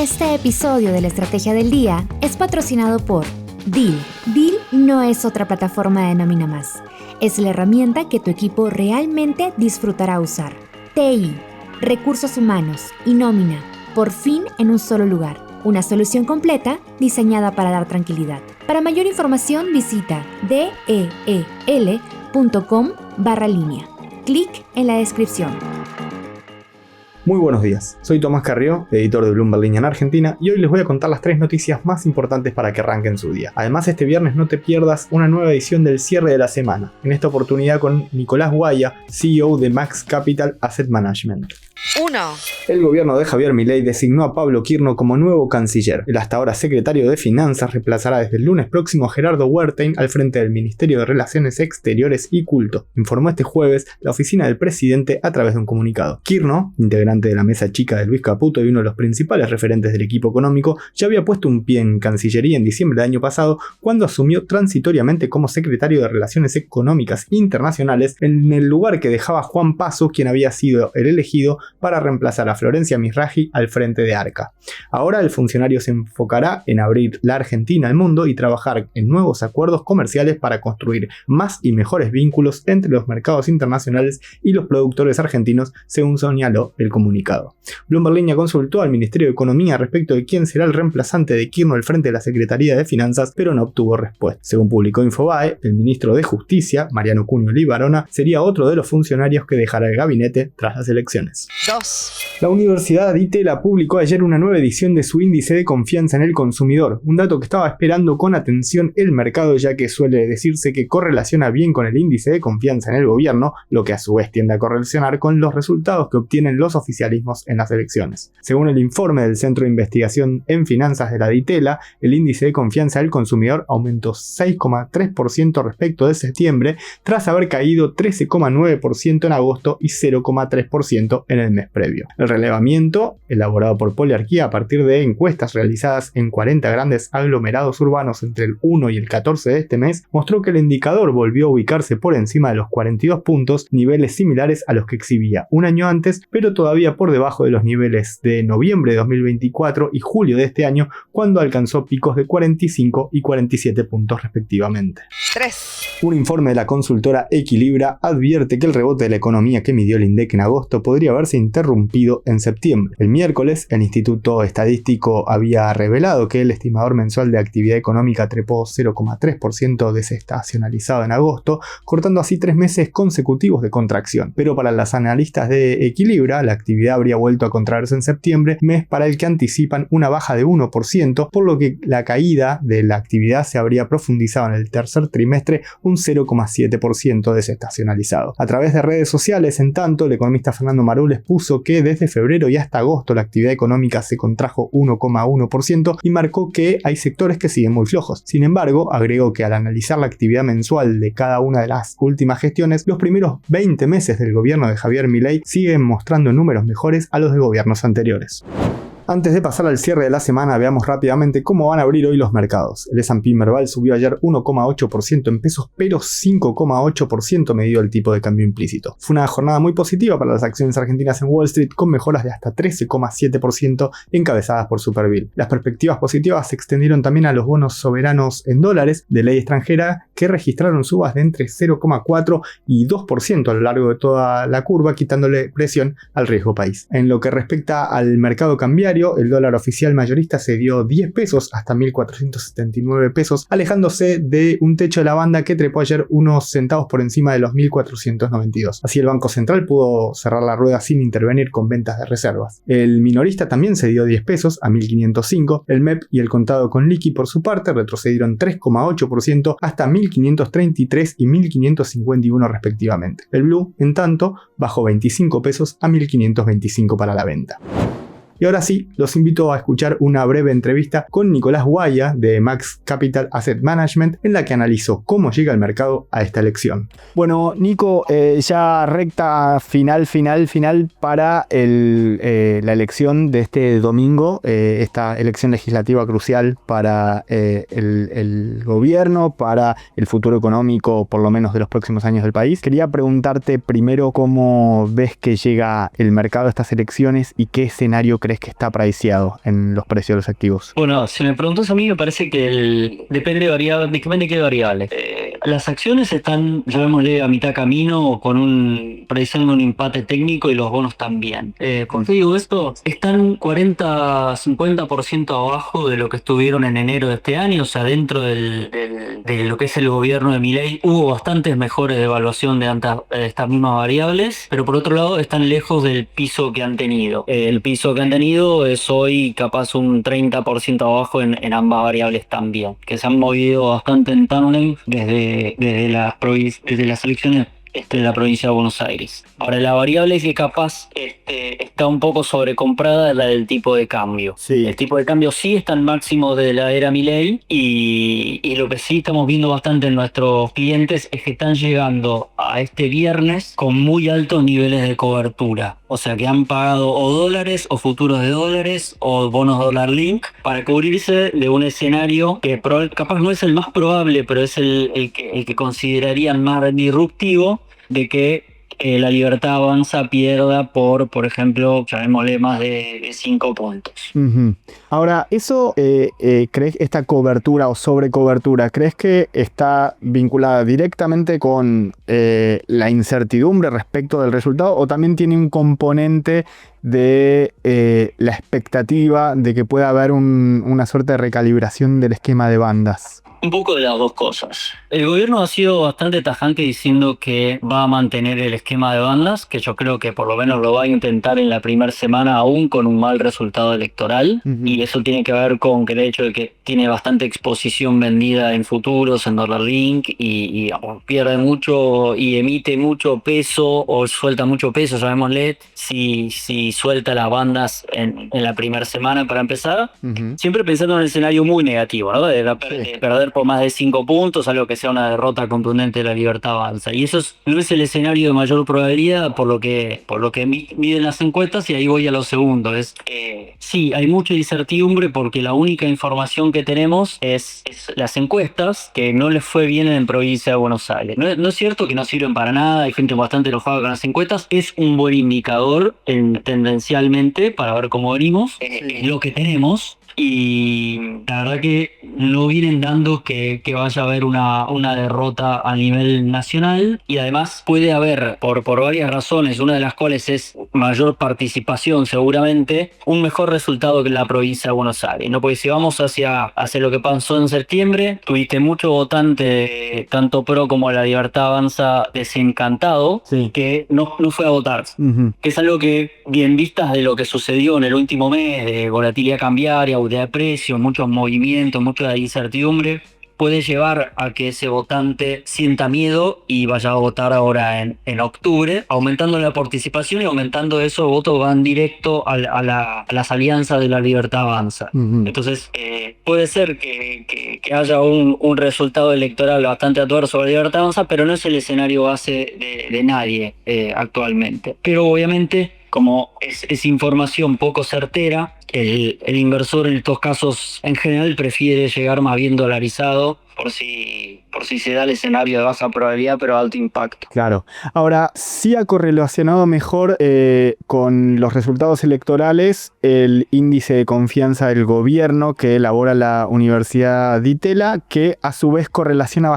Este episodio de la Estrategia del Día es patrocinado por Deel. Deel no es otra plataforma de nómina más. Es la herramienta que tu equipo realmente disfrutará usar. TI, recursos humanos y nómina, por fin en un solo lugar. Una solución completa diseñada para dar tranquilidad. Para mayor información visita deel.com/línea. Clic en la descripción. Muy buenos días, soy Tomás Carrió, editor de Bloomberg Línea en Argentina, y hoy les voy a contar las 3 noticias más importantes para que arranquen su día. Además, este viernes no te pierdas una nueva edición del cierre de la semana, en esta oportunidad con Nicolás Guaya, CEO de Max Capital Asset Management. 1. El gobierno de Javier Milei designó a Pablo Quirno como nuevo canciller. El hasta ahora secretario de Finanzas reemplazará desde el lunes próximo a Gerardo Wertheim al frente del Ministerio de Relaciones Exteriores y Culto, informó este jueves la oficina del presidente a través de un comunicado. Quirno, integrante de la mesa chica de Luis Caputo y uno de los principales referentes del equipo económico, ya había puesto un pie en Cancillería en diciembre del año pasado cuando asumió transitoriamente como secretario de Relaciones Económicas Internacionales en el lugar que dejaba Juan Paso, quien había sido el elegido para reemplazar a Florencia Misraji al frente de Arca. Ahora el funcionario se enfocará en abrir la Argentina al mundo y trabajar en nuevos acuerdos comerciales para construir más y mejores vínculos entre los mercados internacionales y los productores argentinos, según señaló el comunicado. Bloomberg Línea consultó al Ministerio de Economía respecto de quién será el reemplazante de Quirno al frente de la Secretaría de Finanzas, pero no obtuvo respuesta. Según publicó Infobae, el ministro de Justicia, Mariano Cunio Libarona, sería otro de los funcionarios que dejará el gabinete tras las elecciones. 2. La Universidad de Itela publicó ayer una nueva edición de su índice de confianza en el consumidor, un dato que estaba esperando con atención el mercado, ya que suele decirse que correlaciona bien con el índice de confianza en el gobierno, lo que a su vez tiende a correlacionar con los resultados que obtienen los oficialismos en las elecciones. Según el informe del Centro de Investigación en Finanzas de la Itela, el índice de confianza del consumidor aumentó 6,3% respecto de septiembre, tras haber caído 13,9% en agosto y 0,3% en el mes previo. El relevamiento, elaborado por Poliarquía a partir de encuestas realizadas en 40 grandes aglomerados urbanos entre el 1 y el 14 de este mes, mostró que el indicador volvió a ubicarse por encima de los 42 puntos, niveles similares a los que exhibía un año antes, pero todavía por debajo de los niveles de noviembre de 2024 y julio de este año, cuando alcanzó picos de 45 y 47 puntos respectivamente. 3. Un informe de la consultora Equilibra advierte que el rebote de la economía que midió el INDEC en agosto podría haberse interrumpido en septiembre. El miércoles, el Instituto Estadístico había revelado que el estimador mensual de actividad económica trepó 0,3% desestacionalizado en agosto, cortando así 3 meses consecutivos de contracción. Pero para las analistas de Equilibra, la actividad habría vuelto a contraerse en septiembre, mes para el que anticipan una baja de 1%, por lo que la caída de la actividad se habría profundizado en el tercer trimestre un 0,7% desestacionalizado. A través de redes sociales, en tanto, el economista Fernando Marul expuso que desde febrero y hasta agosto la actividad económica se contrajo 1,1% y marcó que hay sectores que siguen muy flojos. Sin embargo, agregó que al analizar la actividad mensual de cada una de las últimas gestiones, los primeros 20 meses del gobierno de Javier Milei siguen mostrando números mejores a los de gobiernos anteriores. Antes de pasar al cierre de la semana, veamos rápidamente cómo van a abrir hoy los mercados. El S&P Merval subió ayer 1,8% en pesos, pero 5,8% medido el tipo de cambio implícito. Fue una jornada muy positiva para las acciones argentinas en Wall Street, con mejoras de hasta 13,7% encabezadas por Superbill. Las perspectivas positivas se extendieron también a los bonos soberanos en dólares de ley extranjera, que registraron subas de entre 0,4 y 2% a lo largo de toda la curva, quitándole presión al riesgo país. En lo que respecta al mercado cambiario, el dólar oficial mayorista se dio 10 pesos hasta 1.479 pesos, alejándose de un techo de la banda que trepó ayer unos centavos por encima de los 1.492. Así el Banco Central pudo cerrar la rueda sin intervenir con ventas de reservas. El minorista también se dio 10 pesos a 1.505, el MEP y el contado con liqui por su parte retrocedieron 3,8% hasta 1.533 y 1.551 respectivamente. El Blue, en tanto, bajó 25 pesos a 1.525 para la venta. Y ahora sí, los invito a escuchar una breve entrevista con Nicolás Guaya de Max Capital Asset Management, en la que analizó cómo llega el mercado a esta elección. Bueno, Nico, ya recta final para la elección de este domingo, esta elección legislativa crucial para el gobierno, para el futuro económico, por lo menos de los próximos años del país. Quería preguntarte primero cómo ves que llega el mercado a estas elecciones y qué escenario crees crees que está priceado en los precios de los activos? Bueno, si me preguntas a mí, me parece que depende de qué variable. Las acciones están, llamémosle, a mitad camino, prediciendo un empate técnico y los bonos también. ¿Por qué digo esto? Están 40-50% abajo de lo que estuvieron en enero de este año, o sea, dentro de lo que es el gobierno de Milei, hubo bastantes mejores de evaluación de estas mismas variables, pero por otro lado están lejos del piso que han tenido. El piso que han tenido es hoy capaz un 30% abajo en ambas variables también, que se han movido bastante en tándem desde las elecciones de la provincia de Buenos Aires. Ahora, la variable que capaz está un poco sobrecomprada es la del tipo de cambio. Sí. El tipo de cambio sí está en máximo de la era Milei y lo que sí estamos viendo bastante en nuestros clientes es que están llegando a este viernes con muy altos niveles de cobertura. O sea, que han pagado o dólares o futuros de dólares o bonos dólar link para cubrirse de un escenario que capaz no es el más probable, pero es el que considerarían más disruptivo, de que la Libertad Avanza pierda por ejemplo, llamémosle más de 5 puntos. Uh-huh. Ahora, eso, ¿crees esta cobertura o sobrecobertura, crees que está vinculada directamente con la incertidumbre respecto del resultado o también tiene un componente de la expectativa de que pueda haber una suerte de recalibración del esquema de bandas? Un poco de las dos cosas. El gobierno ha sido bastante tajante diciendo que va a mantener el esquema de bandas, que yo creo que por lo menos lo va a intentar en la primera semana, aún con un mal resultado electoral. Uh-huh. Y eso tiene que ver con el hecho de que tiene bastante exposición vendida en futuros, en dólar link, y pierde mucho y emite mucho peso, o suelta mucho peso, llamémosle, si suelta las bandas en la primera semana para empezar. Uh-huh. Siempre pensando en el escenario muy negativo, ¿no? De perder por más de 5 puntos, algo que sea una derrota contundente de la Libertad Avanza. Y eso no es el escenario de mayor probabilidad por lo que miden las encuestas, y ahí voy a lo segundo. Sí, hay mucha incertidumbre porque la única información que tenemos es las encuestas, que no les fue bien en provincia de Buenos Aires. No es cierto que no sirven para nada, hay gente bastante enojada con las encuestas, es un buen indicador tendencialmente para ver cómo venimos, es lo que tenemos. Y la verdad que no vienen dando que vaya a haber una derrota a nivel nacional, y además puede haber, por varias razones, una de las cuales es mayor participación seguramente, un mejor resultado que en la provincia de Buenos Aires, ¿no? Porque si vamos hacia lo que pasó en septiembre, tuviste mucho votante, tanto PRO como la Libertad Avanza, desencantado, sí, que no fue a votar. Uh-huh. Que es algo que, bien vistas de lo que sucedió en el último mes, de volatilidad cambiaria, de precios, muchos movimientos, mucha incertidumbre, puede llevar a que ese votante sienta miedo y vaya a votar ahora en octubre, aumentando la participación y aumentando esos votos van directo a las alianzas de la Libertad Avanza. Uh-huh. Entonces, puede ser que haya un resultado electoral bastante adverso a la Libertad Avanza, pero no es el escenario base de nadie actualmente. Pero obviamente, como es información poco certera, el inversor en estos casos en general prefiere llegar más bien dolarizado por si se da el escenario de baja probabilidad pero alto impacto. Claro. Ahora, sí ha correlacionado mejor con los resultados electorales el índice de confianza del gobierno que elabora la Universidad Di Tella, que a su vez correlaciona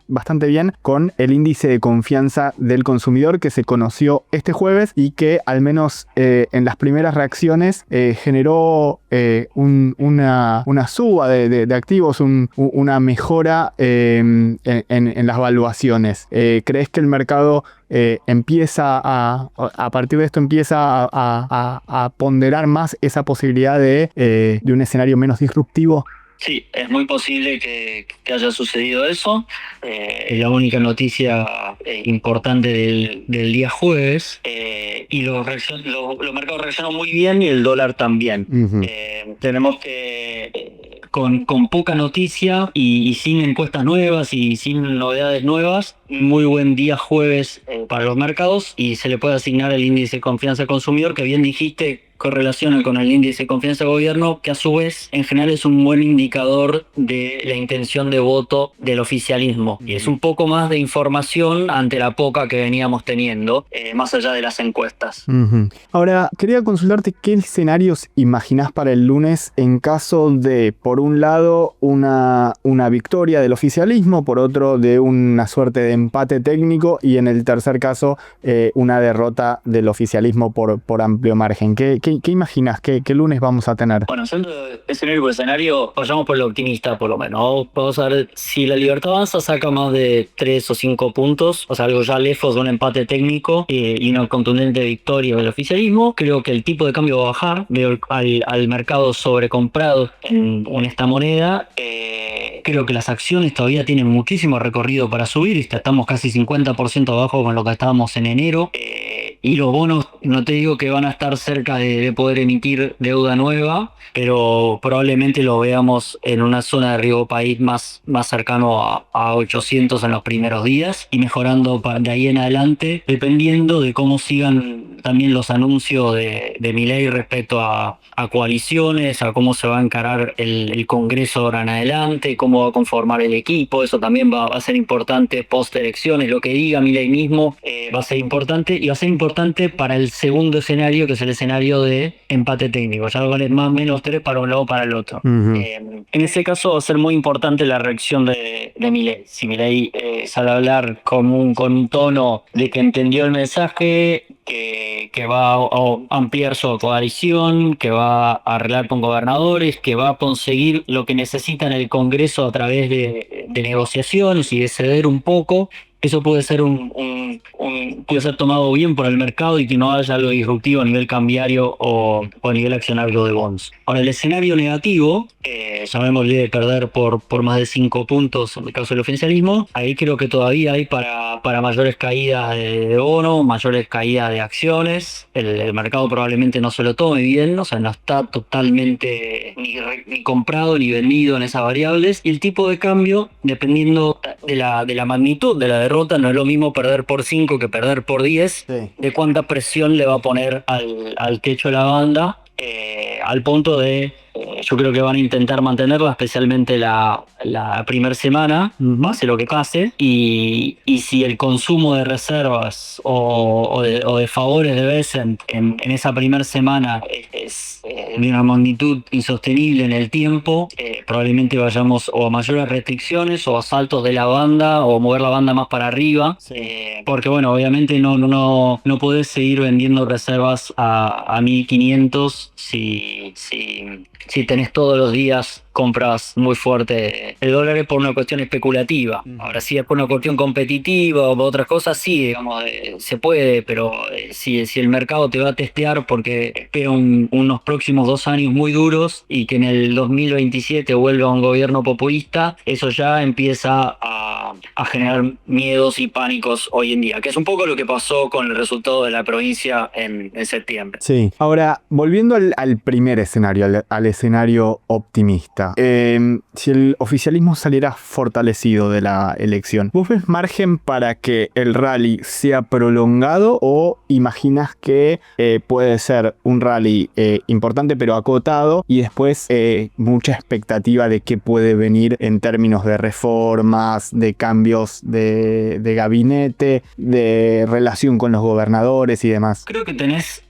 bastante bien con el índice de confianza del consumidor que se conoció este jueves y que al menos en las primeras reacciones generó una suba de activos, una mejora en las valuaciones. ¿Crees que el mercado empieza a partir de esto empieza a ponderar más esa posibilidad de un escenario menos disruptivo? Sí, es muy posible que haya sucedido eso. Es la única noticia importante del día jueves. Y los mercados reaccionan muy bien y el dólar también. Uh-huh. Tenemos que, con poca noticia y sin encuestas nuevas y sin novedades nuevas, muy buen día jueves para los mercados, y se le puede asignar el índice de confianza del consumidor, que bien dijiste, correlaciona con el índice de confianza del gobierno, que a su vez en general es un buen indicador de la intención de voto del oficialismo. Y es un poco más de información ante la poca que veníamos teniendo, más allá de las encuestas. Ahora, quería consultarte qué escenarios imaginás para el lunes en caso de, por un lado, una victoria del oficialismo, por otro, de una suerte de empate técnico y en el tercer caso, una derrota del oficialismo por amplio margen. ¿Qué imaginás? ¿Qué lunes vamos a tener? Bueno, siendo escenario por escenario, vayamos por lo optimista por lo menos. Vamos a ver si la Libertad Avanza saca más de 3 o 5 puntos, o sea, algo ya lejos de un empate técnico y una contundente victoria del oficialismo. Creo que el tipo de cambio va a bajar. Veo al mercado sobrecomprado en esta moneda. Creo que las acciones todavía tienen muchísimo recorrido para subir. Estamos casi 50% abajo con lo que estábamos en enero. Y los bonos, no te digo que van a estar cerca de poder emitir deuda nueva, pero probablemente lo veamos en una zona de riesgo país más cercano a 800 en los primeros días y mejorando de ahí en adelante, dependiendo de cómo sigan también los anuncios de Milei respecto a coaliciones, a cómo se va a encarar el Congreso ahora en adelante, cómo va a conformar el equipo. Eso también va a ser importante post elecciones. Lo que diga Milei mismo va a ser importante, y va a ser importante para el segundo escenario, que es el escenario de empate técnico. Ya vale más o menos 3 para un lado o para el otro. En ese caso va a ser muy importante la reacción de Milei. Si Milei sale a hablar con un tono de que entendió el mensaje, que va a ampliar su coalición, que va a arreglar con gobernadores, que va a conseguir lo que necesita en el Congreso a través de negociaciones y de ceder un poco, eso puede ser puede ser tomado bien por el mercado y que no haya algo disruptivo a nivel cambiario o a nivel accionario de bonds. Ahora, el escenario negativo, llamémosle de perder por más de 5 puntos en el caso del oficialismo, ahí creo que todavía hay para mayores caídas de bono, mayores caídas de acciones. El mercado probablemente no se lo tome bien, o sea, no está totalmente ni comprado ni vendido en esas variables, y el tipo de cambio, dependiendo de la magnitud de la derrota, no es lo mismo perder por 5 que perder por 10, de cuánta presión le va a poner al techo de la banda, al punto de yo creo que van a intentar mantenerla, especialmente la primera semana, pase lo que pase, y si el consumo de reservas o de favores de Bessent en esa primera semana es de una magnitud insostenible en el tiempo, probablemente vayamos o a mayores restricciones o a saltos de la banda o mover la banda más para arriba, porque bueno, obviamente no podés seguir vendiendo reservas a 1500 si tenés todos los días compras muy fuerte. El dólar es por una cuestión especulativa. Ahora, si es por una cuestión competitiva o por otras cosas, sí, digamos, se puede, pero si el mercado te va a testear porque espera unos próximos 2 años muy duros y que en el 2027 vuelva un gobierno populista, eso ya empieza a generar miedos y pánicos hoy en día, que es un poco lo que pasó con el resultado de la provincia en septiembre. Sí. Ahora, volviendo al primer escenario, al escenario optimista. Si el oficialismo saliera fortalecido de la elección, ¿vos ves margen para que el rally sea prolongado o imaginas que puede ser un rally importante pero acotado y después mucha expectativa de qué puede venir en términos de reformas, de cambios de gabinete, de relación con los gobernadores y demás? Creo que tenés,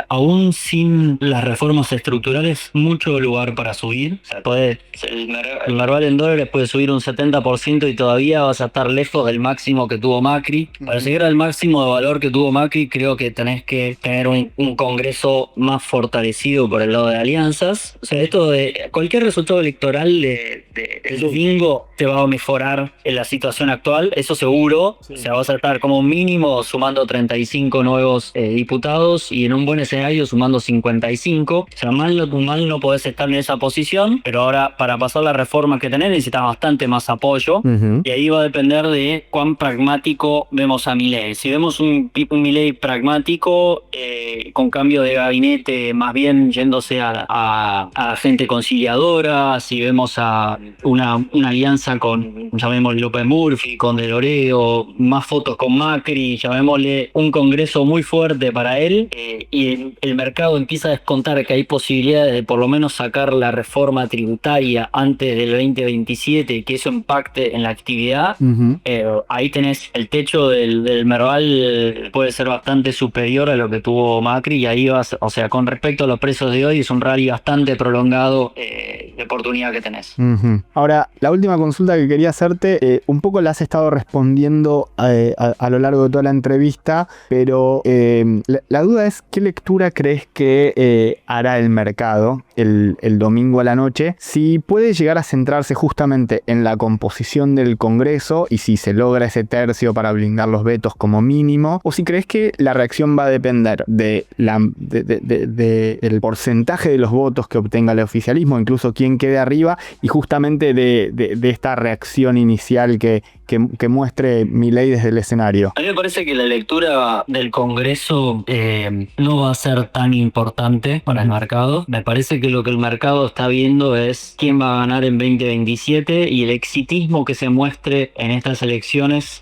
aún sin las reformas estructurales, mucho lugar para subir. O sea, el Merval en dólares puede subir un 70% y todavía vas a estar lejos del máximo que tuvo Macri. Para llegar al máximo de valor que tuvo Macri, creo que tenés que tener un Congreso más fortalecido por el lado de alianzas. O sea, esto de cualquier resultado electoral del domingo te va a mejorar en la situación actual, eso seguro. O sea, vas a estar como mínimo sumando 35 nuevos diputados y en un buen escenario sumando 55. O sea, mal no podés estar en esa posición, pero ahora para pasar la reforma que tenés necesitas bastante más apoyo, y ahí va a depender de cuán pragmático vemos a Milei. Si vemos un Milei pragmático, con cambio de gabinete más bien yéndose a gente conciliadora, si vemos a una alianza con, llamémosle López Murphy, con De Loreo, más fotos con Macri, llamémosle un congreso muy fuerte para él, y el mercado empieza a descontar que hay posibilidades de por lo menos sacar la reforma tributaria antes del 2027 y que eso impacte en la actividad, ahí tenés el techo del Merval, puede ser bastante superior a lo que tuvo Macri, y ahí vas, o sea, con respecto a los precios de hoy, es un rally bastante prolongado de oportunidad que tenés. Ahora, la última consulta que quería hacerte, un poco la has estado respondiendo a lo largo de toda la entrevista, pero la duda es, ¿qué lectura crees que hará el mercado el domingo a la noche? Si puede llegar a centrarse justamente en la composición del Congreso y si se logra ese tercio para blindar los vetos como mínimo, o si crees que la reacción va a depender del porcentaje de los votos que obtenga el oficialismo, incluso quién quede arriba, y justamente de esta reacción inicial que muestre Milei desde el escenario. A mí me parece que la lectura del Congreso no va a ser tan importante para el mercado. Me parece que lo que el mercado está viendo es quién va a ganar en 2027, y el exitismo que se muestre en estas elecciones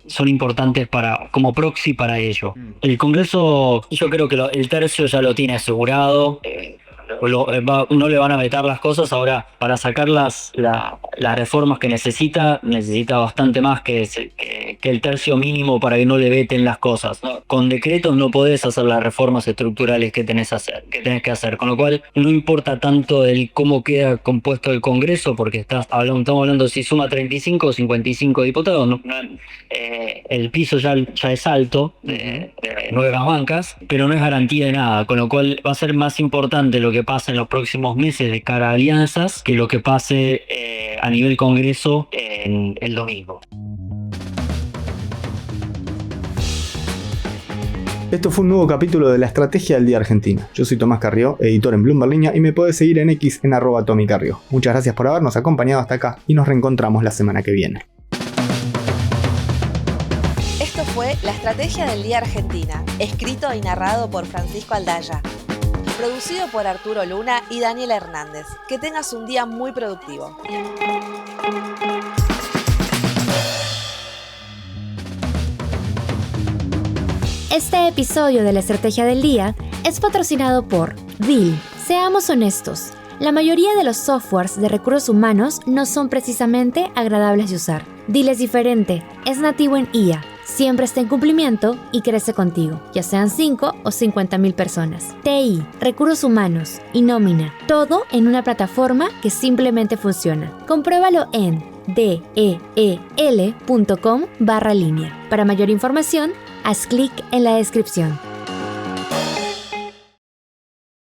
son importantes como proxy para ello. El Congreso, yo creo que el tercio ya lo tiene asegurado. No le van a vetar las cosas. Ahora, para sacar las reformas que necesita bastante más que el tercio mínimo para que no le veten las cosas, ¿no? Con decretos no podés hacer las reformas estructurales que tenés que hacer, con lo cual no importa tanto el cómo queda compuesto el Congreso, porque estamos hablando si suma 35 o 55 diputados, ¿no? El piso ya es alto de 9 bancas, pero no es garantía de nada, con lo cual va a ser más importante lo que pase en los próximos meses de cara a alianzas que lo que pase a nivel Congreso en el domingo. Esto fue un nuevo capítulo de La Estrategia del Día Argentina. Yo soy Tomás Carrió, editor en Bloomberg Línea, y me podés seguir en X en @TomiCarrió. Muchas gracias por habernos acompañado hasta acá y nos reencontramos la semana que viene. Esto fue La Estrategia del Día Argentina, escrito y narrado por Francisco Aldaya. Producido por Arturo Luna y Daniela Hernández. Que tengas un día muy productivo. Este episodio de La Estrategia del Día es patrocinado por Deel. Seamos honestos, la mayoría de los softwares de recursos humanos no son precisamente agradables de usar. Deel es diferente, es nativo en IA, siempre está en cumplimiento y crece contigo, ya sean 5 o 50,000 personas. TI, recursos humanos y nómina, todo en una plataforma que simplemente funciona. Compruébalo en deel.com/línea. Para mayor información, haz clic en la descripción.